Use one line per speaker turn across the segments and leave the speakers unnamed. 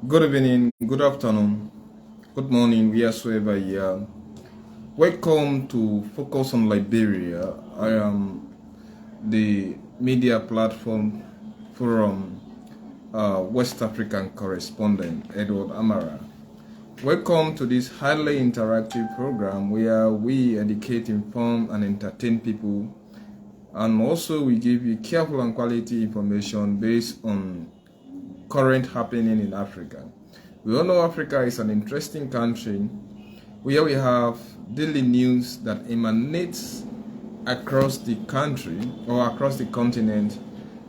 Good evening, good afternoon, good morning, wheresoever you are. Welcome to Focus on Liberia. I am the media platform from West African correspondent Edward Amara. Welcome to this highly interactive program where we educate, inform, and entertain people, and also we give you careful and quality information based on current happening in Africa. We all know Africa is an interesting country where we have daily news that emanates across the country or across the continent.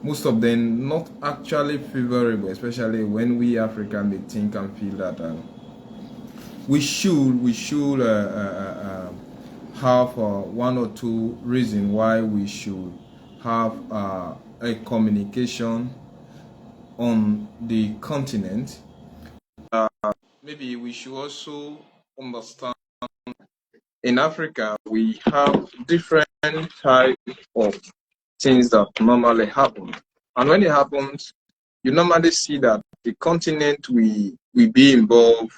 Most of them not actually favorable, especially when we Africans may think and feel that we should have one or two reasons why we should have a communication on the continent. Maybe we should also understand in Africa we have different types of things that normally happen. And when it happens, you normally see that the continent we be involved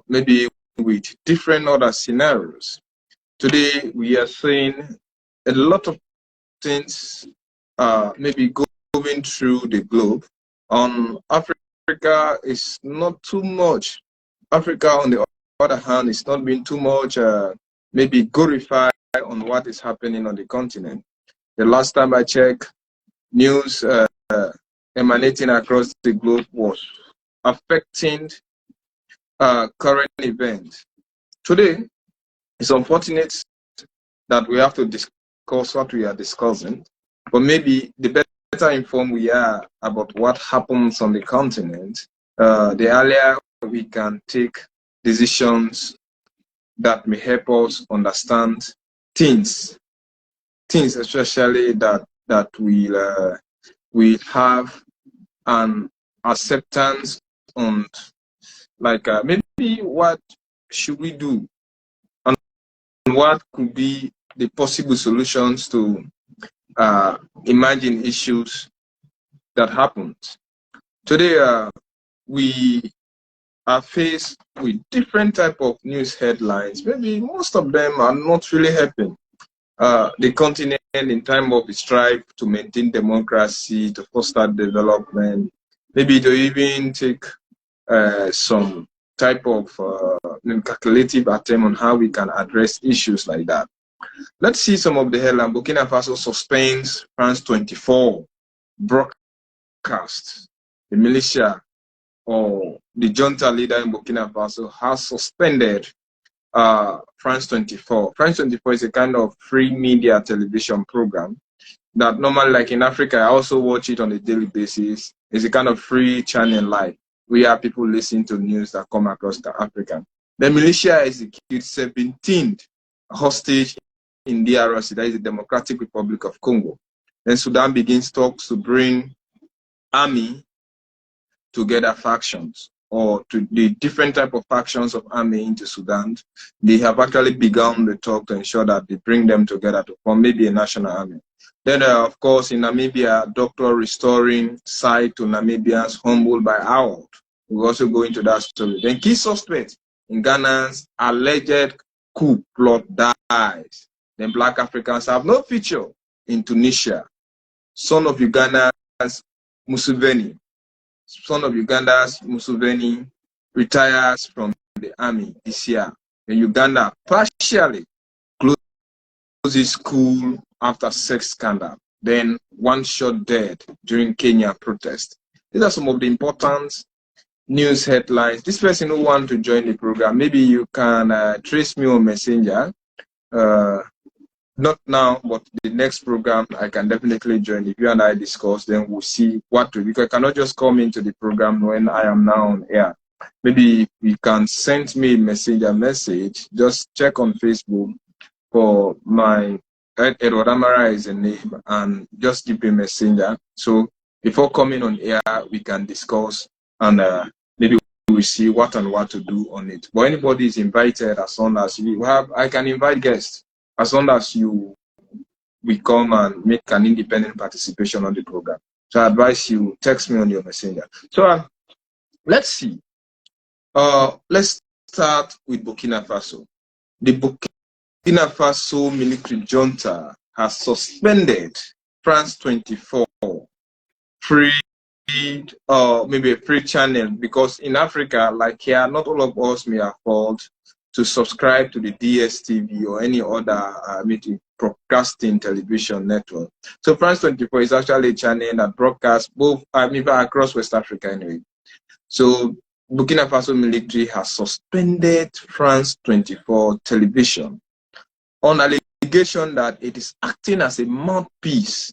maybe with different other scenarios. Today we are seeing a lot of things maybe going through the globe. Africa is not too much. Africa, on the other hand, is not being too much maybe glorified on what is happening on the continent. The last time I checked, news emanating across the globe was affecting current events. Today, it's unfortunate that we have to discuss what we are discussing, but maybe the better informed we are about what happens on the continent, the earlier we can take decisions that may help us understand things especially that we have an acceptance on, like maybe what should we do and what could be the possible solutions to imagine issues that happened. Today, we are faced with different type of news headlines. Maybe most of them are not really helping the continent in time of strife to maintain democracy, to foster development, maybe to even take some type of calculative attempt on how we can address issues like that. Let's see some of the headlines. Burkina Faso suspends France 24 broadcast. The militia or the junta leader in Burkina Faso has suspended France 24. France 24 is a kind of free media television program that normally, like in Africa, I also watch it on a daily basis. It's a kind of free channel live. We have people listening to news that come across Africa. The militia executed 17 hostage in DRC, that is the Democratic Republic of Congo. Then Sudan begins talks to bring army together factions or to the different type of factions of army into Sudan. They have actually begun the talk to ensure that they bring them together to form maybe a national army. Then, of course, in Namibia, doctor restoring sight to Namibians humbled by Howard. We'll also go into that story. Then key suspect in Ghana's alleged coup plot dies. Then Black Africans have no future in Tunisia. Son of Uganda's Musevenis retires from the army this year. And Uganda partially closes school after sex scandal. Then one shot dead during Kenyan protest. These are some of the important news headlines. This person who wants to join the program, maybe you can trace me on Messenger. Not now, but the next program, I can definitely join. If you and I discuss, then we'll see what to do. Because I cannot just come into the program when I am now on air. Maybe you can send me a message. Just check on Facebook for my Edward Amara is a name, and just give me a messenger. So before coming on air, we can discuss and maybe we'll see what to do on it. But anybody is invited as long as you have. I can invite guests. As long as we come and make an independent participation on the program. So I advise you text me on your messenger. So Let's see. Let's start with Burkina Faso. The Burkina Faso military junta has suspended France 24 free, maybe a free channel, because in Africa, like here, not all of us may afford to subscribe to the DSTV or any other broadcasting television network. So France 24 is actually a channel that broadcasts both, across West Africa anyway. So Burkina Faso military has suspended France 24 television on allegation that it is acting as a mouthpiece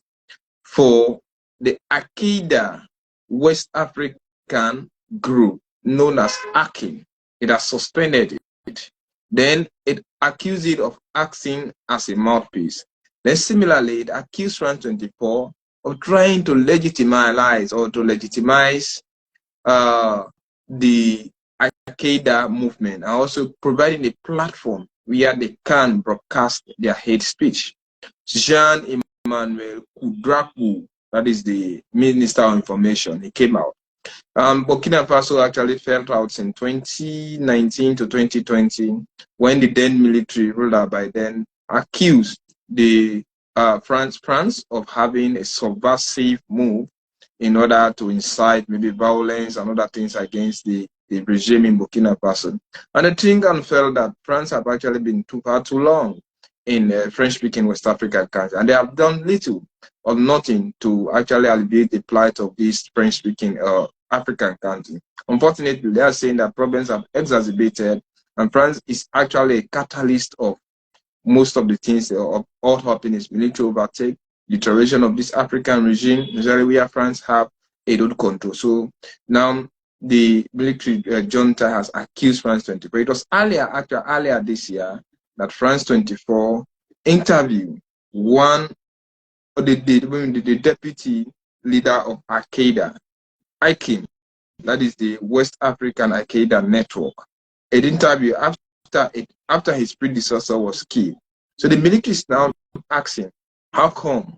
for the Al-Qaeda West African group known as AKIM. It has suspended it. Then it accused it of acting as a mouthpiece. Then similarly, it accused France 24 of trying to legitimize the Al-Qaeda movement, and also providing a platform where they can broadcast their hate speech. Jean-Emmanuel Coup, that is the Minister of Information, he came out. Burkina Faso actually fell out in 2019 to 2020 when the then military ruler by then accused the France of having a subversive move in order to incite maybe violence and other things against the regime in Burkina Faso. And the thing and felt that France have actually been far too long in French-speaking West African countries, and they have done little or nothing to actually alleviate the plight of these French-speaking African countries. Unfortunately, they are saying that problems have exacerbated, and France is actually a catalyst of most of the things that are all happening is military overtake, deterioration of this African regime, especially where France have a road control. So now the military junta has accused France 24. It was earlier this year that France 24 interviewed one of the deputy leader of Al-Qaeda, IKIM, that is the West African Al-Qaeda network. An interview after his predecessor was killed. So the military is now asking, how come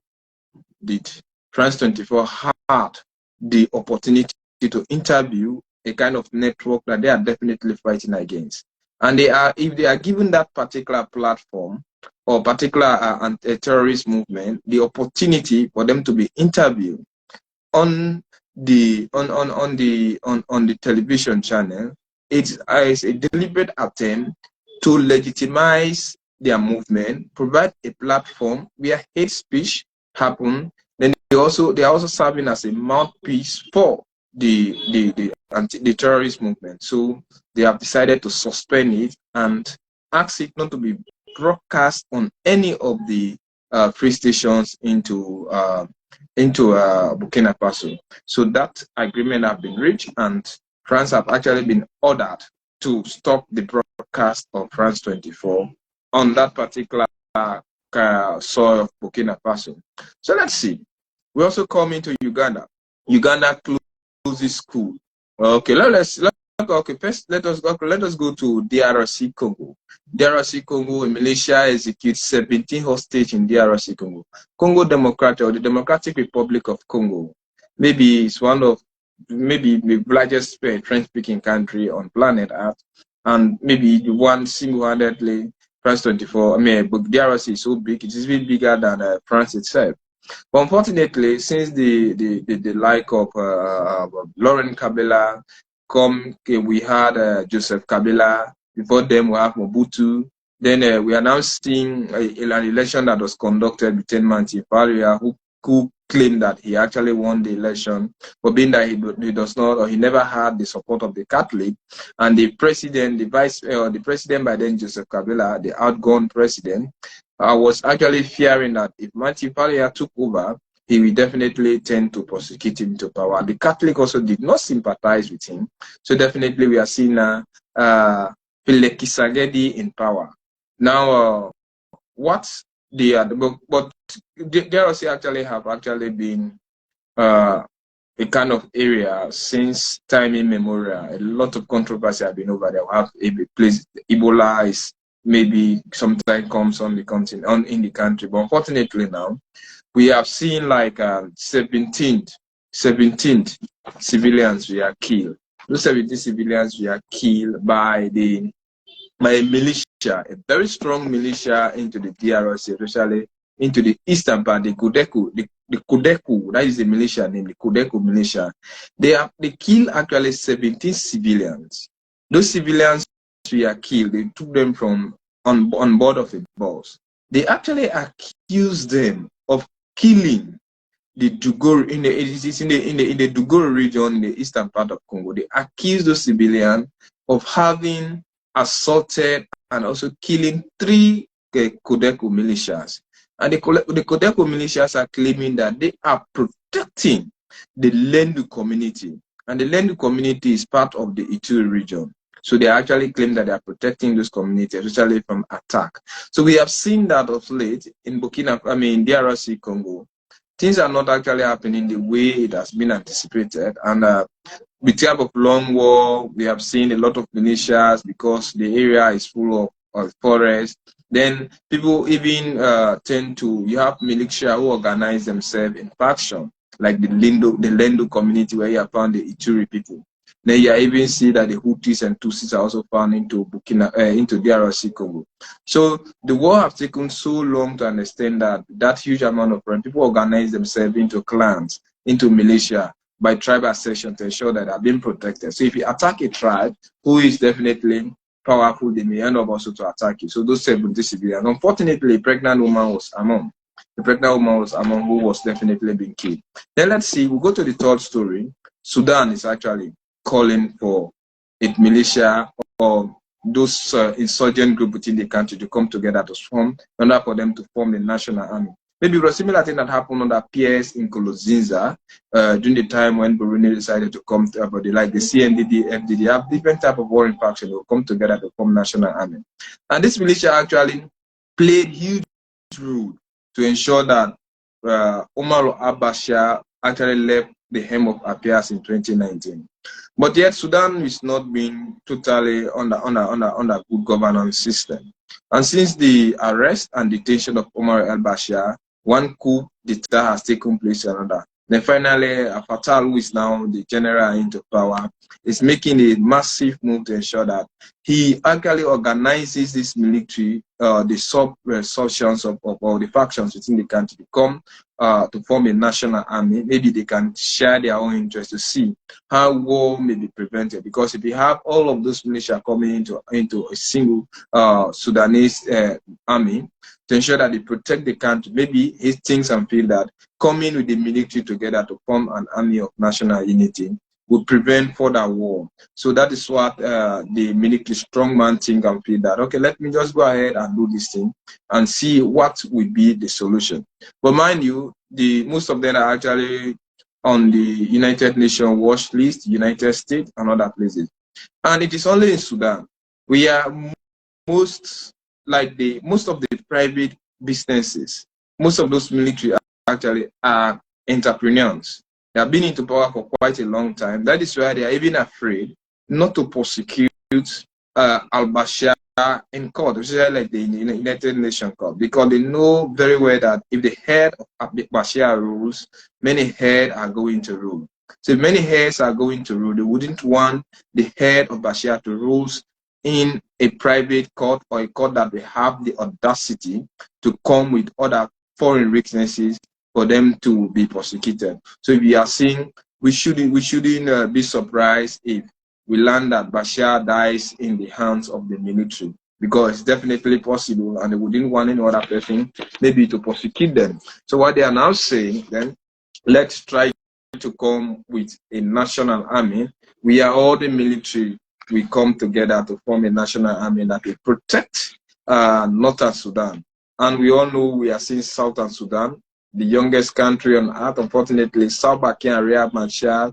did France 24 had the opportunity to interview a kind of network that they are definitely fighting against? And if they are given that particular platform or particular terrorist movement, the opportunity for them to be interviewed on the television channel, it's a deliberate attempt to legitimize their movement, provide a platform where hate speech happen. Then they are also serving as a mouthpiece for the terrorist movement. So they have decided to suspend it and ask it not to be broadcast on any of the free stations into Burkina Faso. So that agreement have been reached, and France have actually been ordered to stop the broadcast of France 24 on that particular soil of Burkina Faso. So let's see. We also come into Uganda. Uganda closes Coup. Okay, first let us go to DRC Congo. DRC Congo, a militia executes 17 hostages in DRC Congo. Congo Democratic, or the Democratic Republic of Congo, maybe it's one of the largest French-speaking country on planet Earth, and maybe the one single-handedly France 24. DRC is so big; it is even bigger than France itself. But unfortunately, since the like of Laurent Kabila we had Joseph Kabila. Before them, we have Mobutu. Then we are now seeing an election that was conducted between Mantifaria, who claimed that he actually won the election, but being that he does not, or he never had the support of the Catholic, and the president, the president by then, Joseph Kabila, the outgone president, was actually fearing that if Mantifaria took over, he will definitely tend to prosecute him to power. The Catholic also did not sympathize with him. So definitely we are seeing Philip Kisagedi in power. Now, but DRC actually been a kind of area since time immemorial. A lot of controversy have been over there. We have a place, Ebola is maybe sometimes comes on the continent, in the country. But unfortunately now, we have seen like 17 civilians were killed. Those 17 civilians were killed by a militia, a very strong militia into the DRC, especially into the eastern part, the Kudeku, the Kudeku, that is the militia name, the Kudeku militia. They killed actually 17 civilians. Those civilians were killed. They took them from on board of a bus. They actually accused them of killing the Dugoro in the Dugoro region in the eastern part of Congo. They accused those civilians of having assaulted and also killing 3 Codeco militias. And the Codeco militias are claiming that they are protecting the Lendu community. And the Lendu community is part of the Ituri region. So they actually claim that they are protecting those communities, especially from attack. So we have seen that of late in DRC Congo. Things are not actually happening the way it has been anticipated. And with type of long war, we have seen a lot of militias because the area is full of forest. Then people even tend to, you have militia who organize themselves in faction, like the Lendu community where you have found the Ituri people. Then you even see that the Houthis and Tutsis are also found into into DRC Congo. So the war has taken so long to understand that huge amount of people organize themselves into clans, into militia, by tribal section to ensure that they are being protected. So if you attack a tribe who is definitely powerful, they may end up also to attack you. So those 70 civilians. Unfortunately, a pregnant woman was among. The pregnant woman was among who was definitely being killed. Then let's see, we'll go to the third story. Sudan is actually calling for its militia or those insurgent group within the country to come together to form, in order for them to form the national army. Maybe a similar thing that happened under PS in Kolozinza during the time when Burundi decided to come to like the CNDD, FDD, have different type of warring factions will come together to form national army. And this militia actually played huge role to ensure that Omar al-Bashir actually left the helm of affairs in 2019. But yet Sudan is not being totally under good governance system. And since the arrest and detention of Omar al-Bashir, one coup d'etat has taken place another. Then finally, Fatal, who is now the general into power, is making a massive move to ensure that he actually organizes this military, the sub-sections of the factions within the country to come to form a national army. Maybe they can share their own interest to see how war may be prevented. Because if you have all of those militia coming into a single Sudanese army to ensure that they protect the country, maybe he thinks and feel that coming with the military together to form an army of national unity will prevent further war. So that is what the military strongman think and feel that, okay, let me just go ahead and do this thing and see what will be the solution. But mind you, most of them are actually on the United Nations watch list, United States, and other places. And it is only in Sudan. We are most of the private businesses, most of those military actually are entrepreneurs. They have been into power for quite a long time. That is why they are even afraid not to prosecute al-Bashir in court, especially like the United Nations court, because they know very well that if the head of Bashir rules, many heads are going to rule. So if many heads are going to rule, they wouldn't want the head of Bashir to rule in a private court or a court that will have the audacity to come with other foreign witnesses for them to be prosecuted. So if we are seeing, we shouldn't be surprised if we learn that Bashir dies in the hands of the military, because it's definitely possible, and they wouldn't want any other person maybe to prosecute them. So what they are now saying, then, let's try to come with a national army. We are all the military. We come together to form a national army that will protect Northern Sudan. And we all know we are seeing Southern Sudan, the youngest country on earth. Unfortunately, South Bakia and Riyad Machar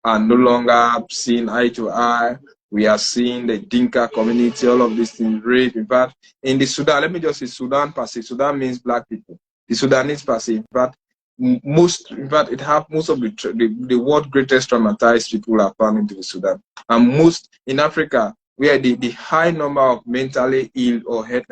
are no longer seen eye to eye. We are seeing the Dinka community, all of these things rape. In fact, in the Sudan, let me just say Sudan per se. Sudan means black people. The Sudanese per se, in fact, it have most of the world's greatest traumatized people are found into the Sudan. And most in Africa, where the high number of mentally ill or head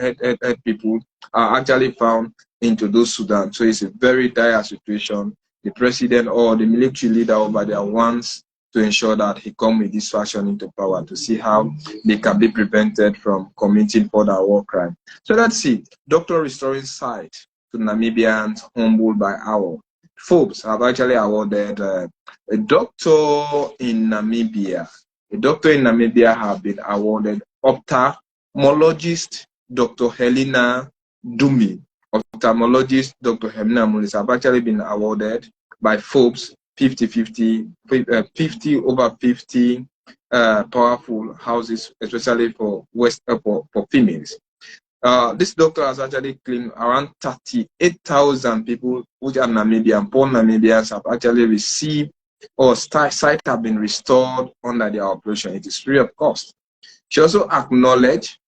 people are actually found into those Sudan. So it's a very dire situation. The president or the military leader over there wants to ensure that he come with this faction into power to see how they can be prevented from committing further war crime. So let's see. Doctor restoring sight to Namibians humbled by owl. Forbes have actually awarded a doctor in Namibia. A doctor in Namibia have been awarded ophthalmologist Dr. Helena Dumi. Ophthalmologist Dr. Helena Mulis have actually been awarded by Forbes 50 over 50 powerful houses, especially for for females. This doctor has actually claimed around 38,000 people, which are Namibian, poor Namibians, have actually received or sight have been restored under their operation. It is free of cost. She also acknowledged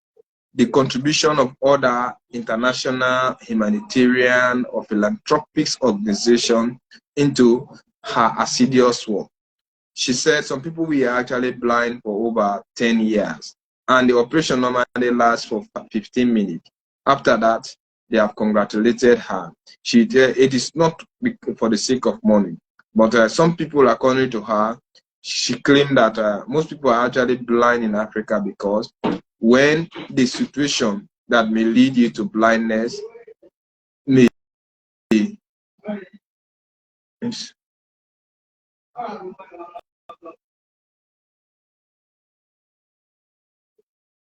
the contribution of other international humanitarian or philanthropic organizations into her assiduous work. She said some people were actually blind for over 10 years, and the operation normally lasts for 15 minutes. After that, they have congratulated her. It is not for the sake of money, but some people, according to her, she claimed that most people are actually blind in Africa because when the situation that may lead you to blindness may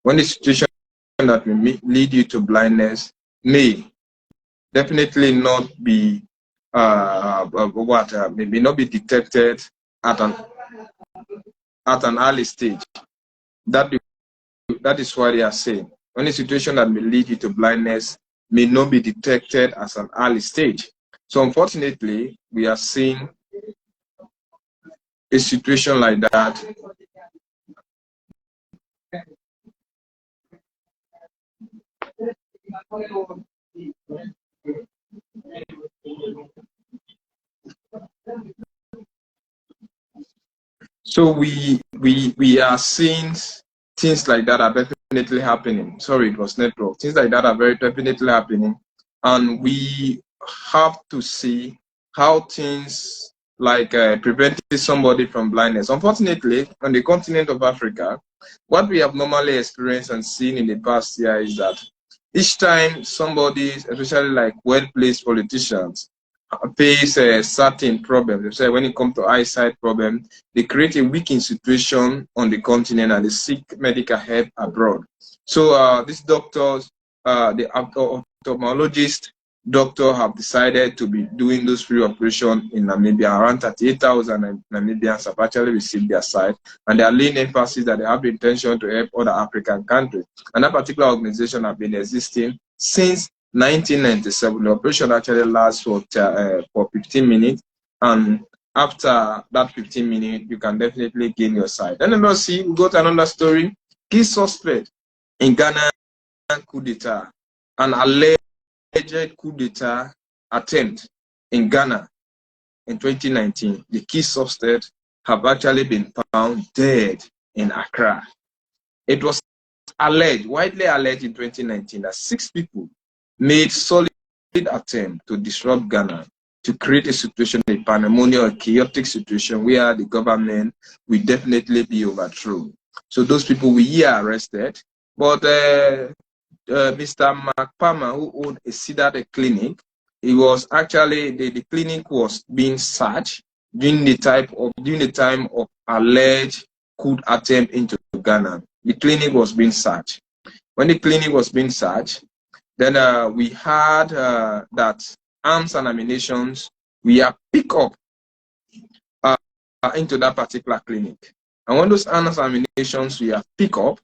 when the situation that may lead you to blindness may definitely not be may not be detected at an early stage. That is why they are saying when a situation that may lead you to blindness may not be detected as an early stage. So unfortunately, we are seeing a situation like that. So we are seeing things like that are definitely happening. Sorry, it was network. Things like that are very definitely happening, and we have to see how things like preventing somebody from blindness. Unfortunately, on the continent of Africa, what we have normally experienced and seen in the past year is that each time somebody, especially like well-placed politicians, face a certain problem, say when it comes to eyesight problem, they create a weakening situation on the continent and they seek medical help abroad. So these doctors, the ophthalmologist doctor have decided to be doing those free operations in Namibia. Around 38,000 Namibians have actually received their sight, and they are laying emphasis that they have the intention to help other African countries. And that particular organization has been existing since 1997. The operation actually lasts for 15 minutes, and after that 15 minutes, you can definitely gain your sight. Then let's see, we go to another story. Key suspect in Ghana coup d'etat, an alleged coup d'etat attempt in Ghana in 2019. The key suspects have actually been found dead in Accra. It was alleged, widely alleged in 2019 that 6 people made solid attempt to disrupt Ghana to create a situation, a pandemonium, a chaotic situation where the government will definitely be overthrown. So those people were arrested, but Mr. Mark Palmer, who owned a Cedar clinic, it was actually the clinic was being searched during the time of alleged coup attempt into Ghana. The clinic was being searched. When the clinic was being searched, then we heard that arms and ammunition were picked up into that particular clinic. And when those arms and ammunition were picked up,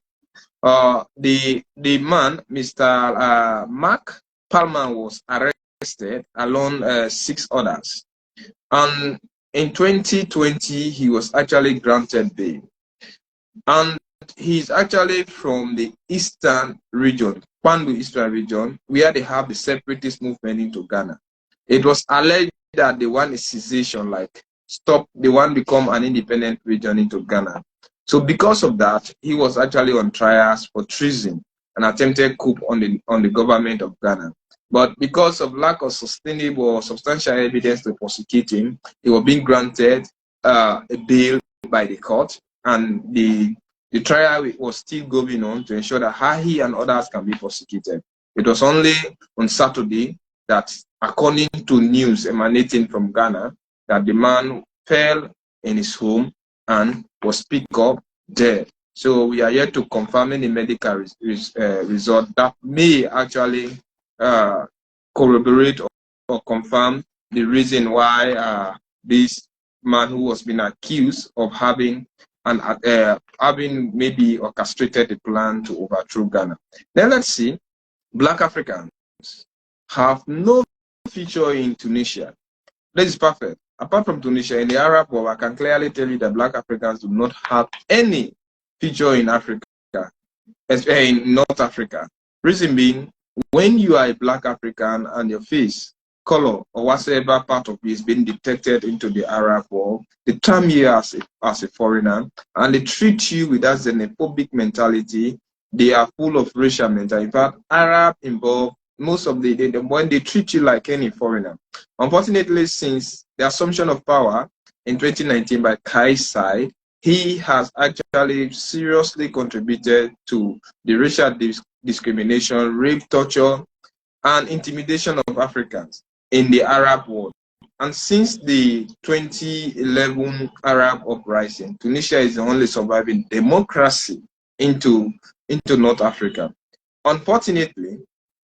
the man, Mr. Mark Palmer, was arrested along 6 others. And in 2020, he was actually granted bail. And he's actually from the eastern region, Kwandu Eastern region, where they have the separatist movement into Ghana. It was alleged that they want a secession, like they want to become an independent region into Ghana. So because of that, he was actually on trials for treason and attempted coup on the government of Ghana. But because of lack of sustainable or substantial evidence to prosecute him, he was being granted a bail by the court, and the trial was still going on to ensure that he and others can be prosecuted. It was only on Saturday that, according to news emanating from Ghana, that the man fell in his home and was picked up dead. So we are yet to confirm any medical result that may actually corroborate or confirm the reason why this man who was being accused of having maybe orchestrated the plan to overthrow Ghana. Then let's see, Black Africans have no feature in Tunisia. This is perfect. Apart from Tunisia, in the Arab world, I can clearly tell you that Black Africans do not have any feature in Africa, in North Africa. Reason being, when you are a Black African and your face, color, or whatsoever part of you is being detected into the Arab world, they term you as a foreigner, and they treat you with that xenophobic mentality. They are full of racial mentality. In fact, Arab involved most of when they treat you like any foreigner. Unfortunately, since the assumption of power in 2019 by Kai's side, he has actually seriously contributed to the racial discrimination, rape, torture, and intimidation of Africans in the Arab world. And since the 2011 Arab uprising, Tunisia is the only surviving democracy into North Africa. Unfortunately,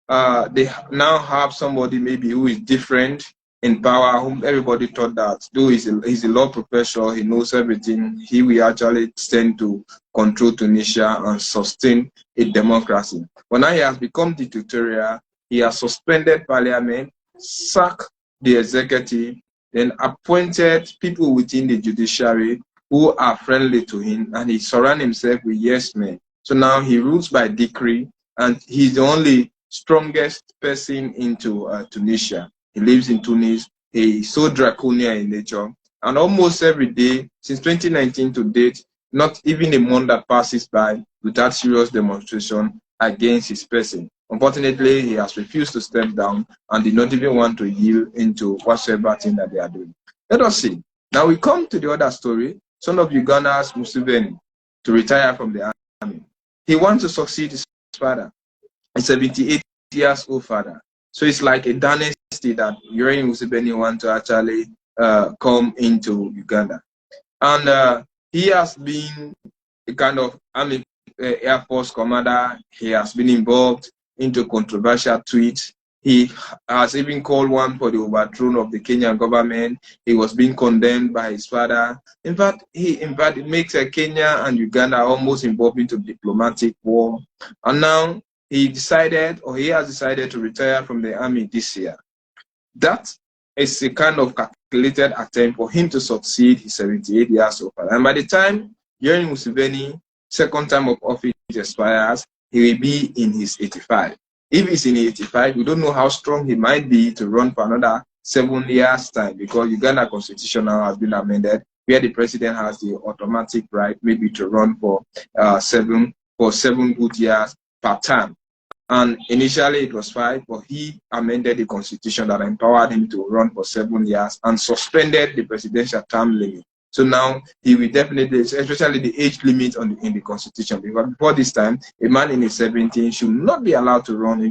they now have somebody maybe who is different in power, whom everybody thought that, though he's a law professor, he knows everything, he will actually tend to control Tunisia and sustain a democracy. But now he has become dictatorial. He has suspended parliament, sacked the executive, then appointed people within the judiciary who are friendly to him, and he surrounds himself with yes men. So now he rules by decree, and he's the only strongest person into Tunisia. He lives in Tunis. He is so draconian in nature. And almost every day, since 2019 to date, not even a month that passes by without serious demonstration against his person. Unfortunately, he has refused to step down and did not even want to yield into whatsoever thing that they are doing. Let us see. Now we come to the other story, son of Uganda's Musevenis, to retire from the army. He wants to succeed his father, a 78 years old father. So it's like a dynasty that Yoweri Museveni want to actually come into Uganda. And he has been a kind of army Air Force commander. He has been involved into controversial tweets. He has even called one for the overthrow of the Kenyan government. He was being condemned by his father. In fact, it makes Kenya and Uganda almost involved into diplomatic war. And now he has decided to retire from the army this year. That is a kind of calculated attempt for him to succeed his 78 years old father. And by the time Yoweri Museveni second term of office expires, he will be in his 85. If he's in 85, we don't know how strong he might be to run for another 7 years' time, because Uganda constitution now has been amended, where the president has the automatic right maybe to run for 7 good years per term. And initially it was 5, but he amended the constitution that empowered him to run for 7 years and suspended the presidential term limit. So now he will definitely, especially the age limit in the constitution, because before this time, a man in his 70s should not be allowed to run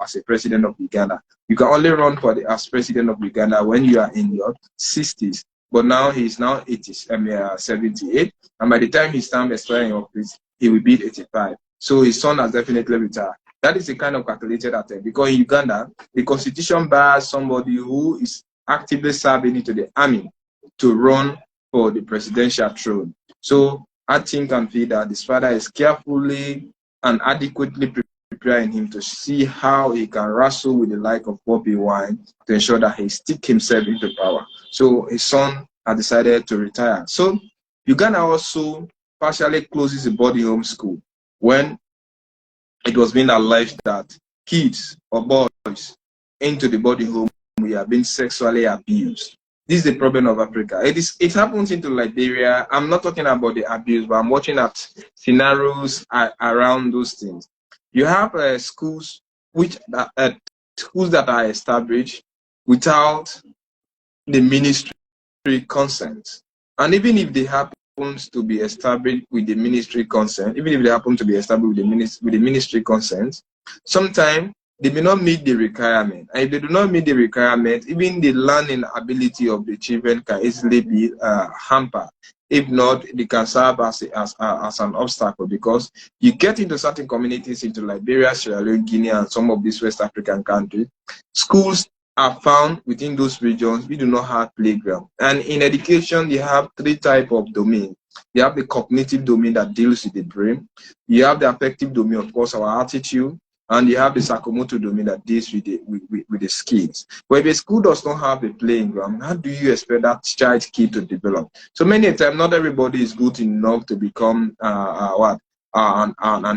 as a president of Uganda. You can only run as president of Uganda when you are in your 60s. But now he's now 78, and by the time his term expires in office, he will be 85. So his son has definitely retired. That is a kind of calculated attempt, because in Uganda, the constitution bars somebody who is actively serving into the army to run for the presidential throne. So I think and feel that his father is carefully and adequately preparing him to see how he can wrestle with the like of Bobby Wine to ensure that he stick himself into power. So his son has decided to retire. So Uganda also partially closes the boarding home school when it was being alleged that kids or boys into the boarding home we are being sexually abused. This is the problem of Africa. It happens into Liberia. I'm not talking about the abuse, but I'm watching at scenarios around those things. You have schools that are established without the ministry consent, and even if they happen, happens to be established with the ministry consent, even if they happen to be established with the ministry consent, sometimes they may not meet the requirement. And if they do not meet the requirement, even the learning ability of the children can easily be hampered. If not, they can serve as an obstacle, because you get into certain communities, into Liberia, Sierra Leone, Guinea, and some of these West African countries, schools are found within those regions. We do not have playground. And in education, you have three types of domain. You have the cognitive domain that deals with the brain. You have the affective domain, of course, our attitude. And you have the psychomotor domain that deals with the skills. But if a school does not have a playing ground, how do you expect that child kid to develop? So many times, not everybody is good enough to become an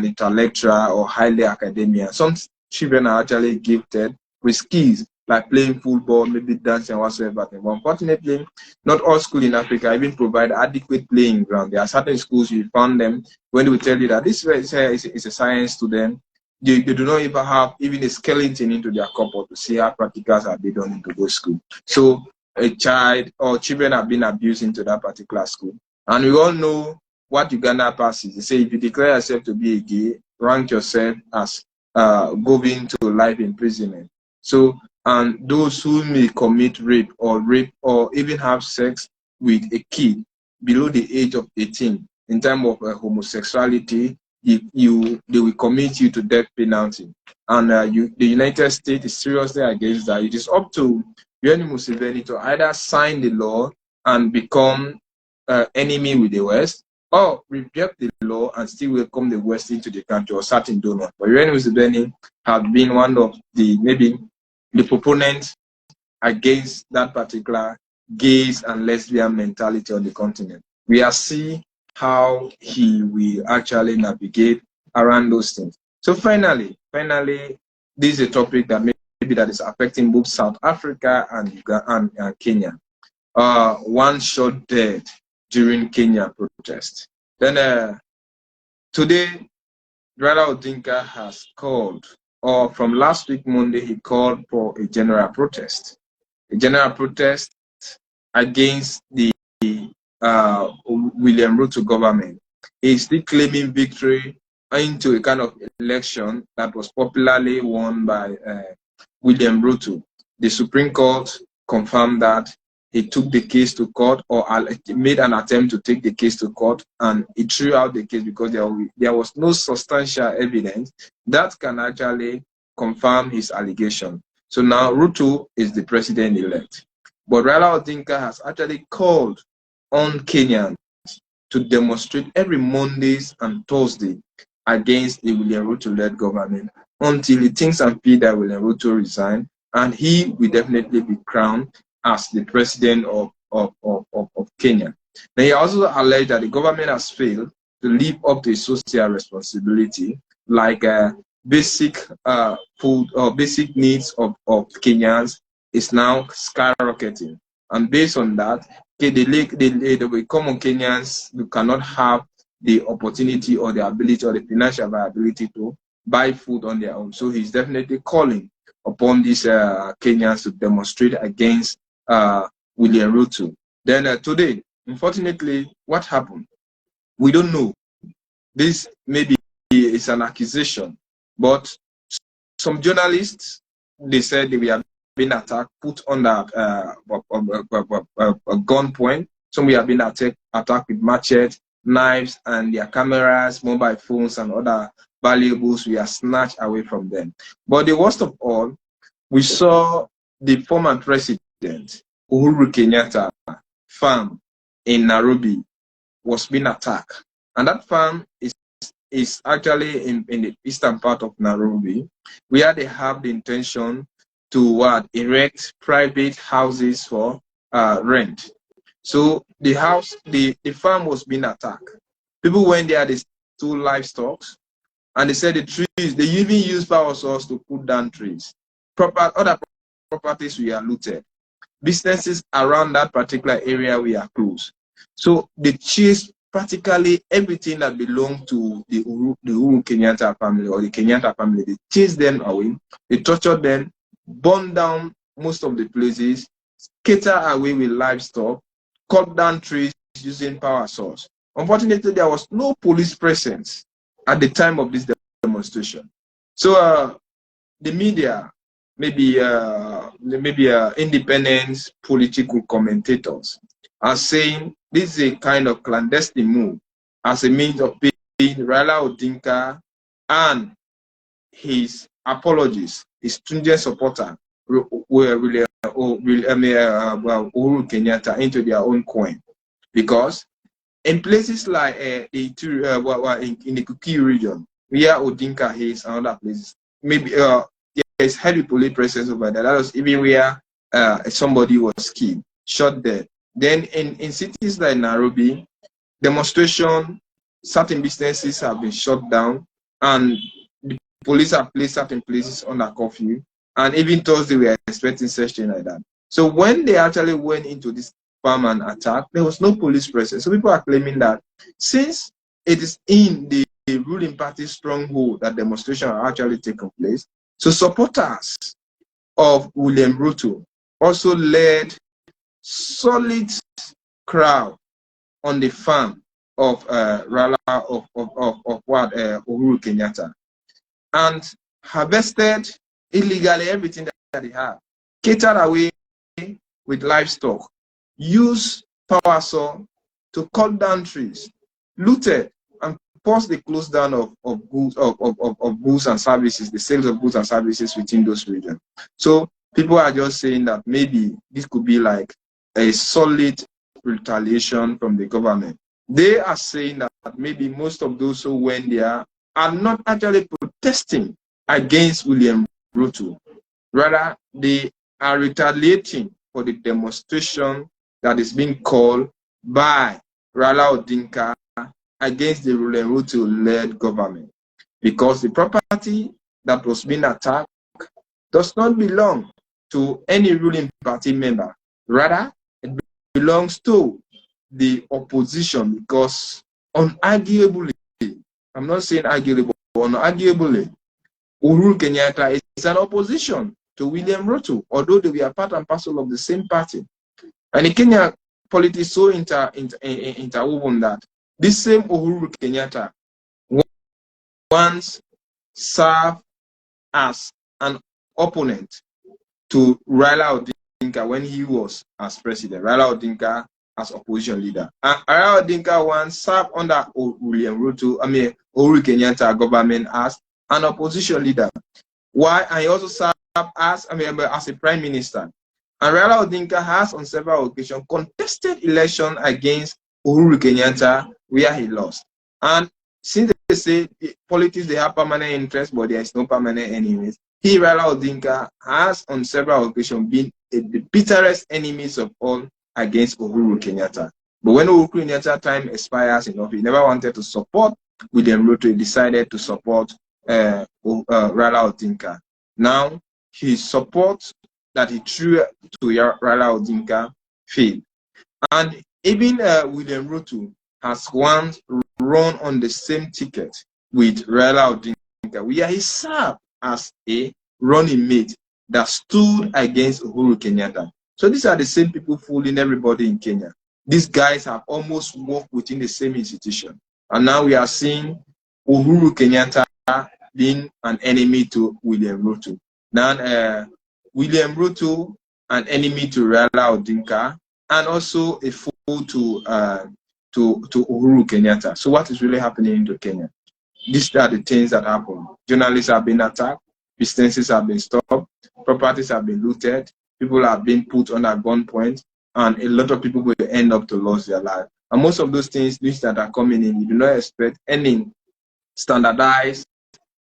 intellectual or highly academia. Some children are actually gifted with skills like playing football, maybe dancing, whatsoever. But unfortunately, not all schools in Africa even provide adequate playing ground. There are certain schools you found them when they will tell you that this is a science student. They do not even have even a skeleton into their cupboard to see how practicals are being done into those schools. So a child or children have been abused into that particular school. And we all know what Uganda passes. They say if you declare yourself to be a gay, rank yourself as going to life imprisonment. So, and those who may commit rape or even have sex with a kid below the age of 18 in terms of homosexuality, they will commit you to death penalty. And the United States is seriously against that. It is up to Museveni to either sign the law and become enemy with the West, or reject the law and still welcome the West into the country, or certain donors. But Museveni have been one of maybe the proponents against that particular gays and lesbian mentality on the continent. We are seeing how he will actually navigate around those things. So finally, this is a topic that maybe that is affecting both South Africa and Kenya. One shot dead during Kenya protest. Then today, Raila Odinga has called, or from last week Monday, he called for a general protest. A general protest against the William Ruto government. He's still claiming victory into a kind of election that was popularly won by William Ruto. The Supreme Court confirmed that he took the case to court, or made an attempt to take the case to court, and he threw out the case because there was no substantial evidence that can actually confirm his allegation. So now Ruto is the president-elect. But Raila Odinga has actually called on Kenyans to demonstrate every Mondays and Thursday against the William Ruto-led government until he thinks and feels that William Ruto resign, and he will definitely be crowned as the president of Kenya. Now, he also alleged that the government has failed to live up to its social responsibility, like basic food or basic needs of Kenyans is now skyrocketing. And based on that, the common Kenyans who cannot have the opportunity or the ability or the financial viability to buy food on their own. So he's definitely calling upon these Kenyans to demonstrate against William Ruto. Then today, unfortunately, what happened? We don't know. This maybe is an accusation, but some journalists, they said they were being attacked, put under a gunpoint. Some have been attacked with machetes, knives, and their cameras, mobile phones, and other valuables were snatched away from them. But the worst of all, we saw the former president, Uhuru Kenyatta, farm in Nairobi was being attacked. And that farm is actually in the eastern part of Nairobi, where they have the intention to erect private houses for rent. So the farm was being attacked. People went there, they stole livestock, and they said the trees, they even used power source to put down trees. Other properties were looted. Businesses around that particular area were closed. So they chased practically everything that belonged to the Uhuru Kenyatta family or the Kenyatta family. They chased them away, they tortured them, burned down most of the places, scatter away with livestock, cut down trees using power source. Unfortunately, there was no police presence at the time of this demonstration. So the media, maybe independent political commentators, are saying this is a kind of clandestine move as a means of paying Raila Odinga and his apologies, his stringent supporter, Uhuru Kenyatta, into their own coin. Because in places like in the Coup region, where Odinga is and other places, maybe there's heavy police presence over there. That was even where somebody was killed, shot dead. Then in cities like Nairobi, demonstration, certain businesses have been shut down, and the police have placed certain places under curfew, and even Thursday we are expecting such thing like that. So when they actually went into this farm and attack, there was no police presence. So people are claiming that since it is in the ruling party stronghold that demonstrations are actually taking place, so supporters of William Ruto also led solid crowd on the farm of Rala of Uhuru Kenyatta, and harvested illegally everything that they had, catered away with livestock, used power saw to cut down trees, looted and forced the close down of goods and services, the sales of goods and services within those regions. So people are just saying that maybe this could be like a solid retaliation from the government. They are saying that maybe most of those who went there are not actually protesting against William Ruto. Rather, they are retaliating for the demonstration that is being called by Raila Odinga against the William Ruto-led government. Because the property that was being attacked does not belong to any ruling party member. Rather, it belongs to the opposition, because unarguably, I'm not saying arguably, but unarguably, Uhuru Kenyatta is an opposition to William Ruto, although they were part and parcel of the same party. And the Kenyan politics so interwoven that this same Uhuru Kenyatta once served as an opponent to Raila Odinga when he was as president, Raila Odinga as opposition leader. And Raila Odinga once served under William Ruto, Uhuru Kenyatta government as an opposition leader. Why? And he also served as a prime minister. And Raila Odinga has on several occasions contested election against Uhuru Kenyatta where he lost. And since they say politics, they have permanent interest, but there is no permanent enemies, he, Raila Odinga, has on several occasions been the bitterest enemies of all against Uhuru Kenyatta. But when Uhuru Kenyatta time expires enough, he never wanted to support William Ruto. He decided to support Raila Odinga. Now, his support that he threw to Raila Odinga failed. And even William Ruto has once run on the same ticket with Raila Odinga, where he served as a running mate that stood against Uhuru Kenyatta. So these are the same people fooling everybody in Kenya. These guys have almost worked within the same institution. And now we are seeing Uhuru Kenyatta being an enemy to William Ruto. Now, William Ruto, an enemy to Raila Odinga, and also a foe to Uhuru Kenyatta. So what is really happening in Kenya? These are the things that happen. Journalists have been attacked, businesses have been stopped, properties have been looted, people have been put under gunpoint, and a lot of people will end up to lose their life. And most of those things that are coming in, you do not expect any standardized,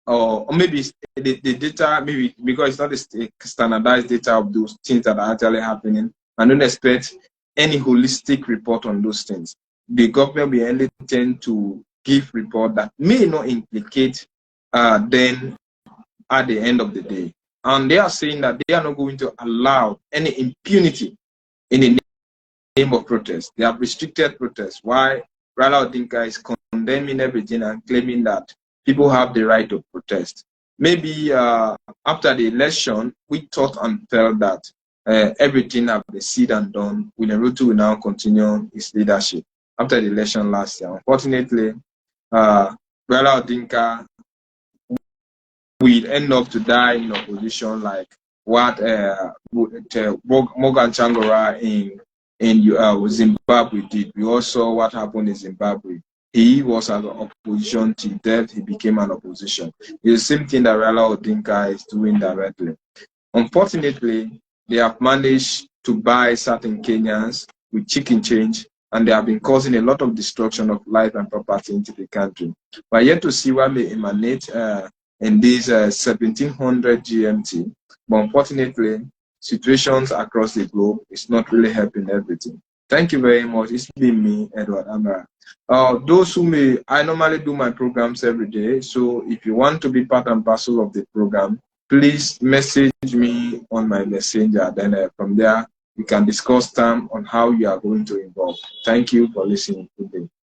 or maybe the data, maybe because it's not the standardized data of those things that are actually happening. I don't expect any holistic report on those things. The government will only tend to give report that may not implicate them at the end of the day. And they are saying that they are not going to allow any impunity in the name of protest. They have restricted protest. Why? Raila Odinga is condemning everything and claiming that people have the right to protest. Maybe after the election, we thought and felt that everything has been said and done. William Ruto will now continue his leadership. after the election last year. Unfortunately, Raila Odinga will end up to die in opposition, like what Morgan Changora in Zimbabwe did. We all saw what happened in Zimbabwe. He was an opposition till death. He became an opposition. It's the same thing that Raila Odinga is doing directly. Unfortunately, they have managed to buy certain Kenyans with chicken change, and they have been causing a lot of destruction of life and property into the country. But yet to see what may emanate in these 1700 GMT. But unfortunately, situations across the globe is not really helping everything. Thank you very much. It's been me, Edward Amara. Those who may, I normally do my programs every day. So if you want to be part and parcel of the program, please message me on my messenger. Then from there, we can discuss time on how you are going to involve. Thank you for listening today.